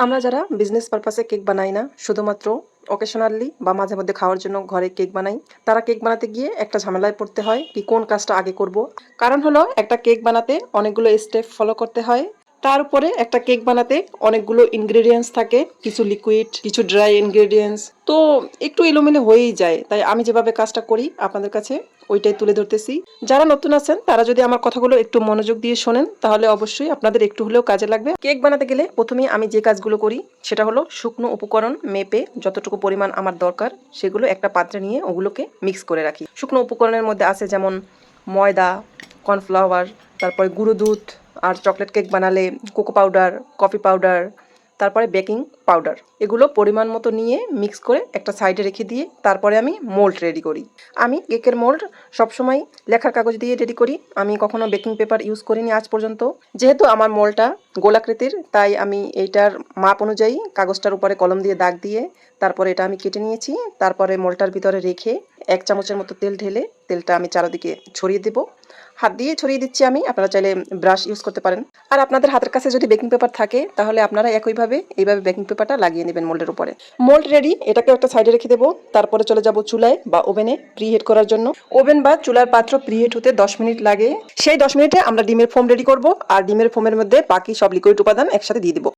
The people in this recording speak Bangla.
আমরা যারা বিজনেস পারপাসে কেক বানাই না, শুধুমাত্র অকেশনালি বা মাঝে মধ্যে খাওয়ার জন্য ঘরে কেক বানাই, তারা কেক বানাতে গিয়ে একটা ঝামেলায় পড়তে হয় কি কোন কাজটা আগে করব। কারণ হলো একটা কেক বানাতে অনেকগুলো স্টেপ ফলো করতে হয়। তার উপরে একটা কেক বানাতে অনেকগুলো ইনগ্রেডিয়েন্টস থাকে, কিছু লিকুইড কিছু ড্রাই ইনগ্রেডিয়েন্টস, তো একটু এলোমেলো হয়েই যায়। তাই আমি যেভাবে কাজটা করি আপনাদের কাছে ওইটাই তুলে ধরতেছি। যারা নতুন আছেন তারা যদি আমার কথাগুলো একটু মনোযোগ দিয়ে শোনেন তাহলে অবশ্যই আপনাদের একটু হলেও কাজে লাগবে। কেক বানাতে গেলে প্রথমেই আমি যে কাজগুলো করি সেটা হলো শুকনো উপকরণ মেপে যতটুকু পরিমাণ আমার দরকার সেগুলো একটা পাত্রে নিয়ে ওগুলোকে মিক্স করে রাখি। শুকনো উপকরণের মধ্যে আছে যেমন ময়দা, কর্নফ্লাওয়ার, তারপরে গুঁড়ো দুধ, আর চকলেট কেক বানালে কোকো পাউডার, কফি পাউডার, তারপরে বেকিং পাউডার, এগুলো পরিমাণ মতো নিয়ে মিক্স করে একটা সাইডে রেখে দিয়ে তারপরে আমি মোল্ড রেডি করি। আমি কেকের মোল্ড সবসময় লেখার কাগজ দিয়ে রেডি করি, আমি কখনো বেকিং পেপার ইউজ করিনি আজ পর্যন্ত। যেহেতু আমার মোল্ডটা গোলাকৃতির তাই আমি এইটার মাপ অনুযায়ী কাগজটার উপরে কলম দিয়ে দাগ দিয়ে তারপরে এটা আমি কেটে নিয়েছি। তারপরে মোল্ডটার ভিতরে রেখে 1 চামচের মতো তেল ঢেলে তেলটা আমি চারিদিকে ছড়িয়ে দেব। হাত দিয়ে ছড়িয়ে দিচ্ছি আমি, আপনারা চাইলে ব্রাশ ইউজ করতে পারেন। আর আপনাদের হাতের কাছে যদি বেকিং পেপার থাকে তাহলে আপনারা একইভাবে এইভাবে বেকিং পেপারটা লাগিয়ে নেবেন মোল্ডের উপরে। মোল্ড রেডি, এটাকে একটা সাইডে রেখে দেবো। তারপরে চলে যাব চুলায় বা ওভেনে প্রিহিট করার জন্য। ওভেন বা চুলার পাত্র প্রিহিট হতে 10 মিনিট লাগে। সেই 10 মিনিটে আমরা ডিমের ফোম রেডি করব, আর ডিমের ফোমের মধ্যে বাকি সব লিকুইড উপাদান একসাথে দিয়ে দেবো।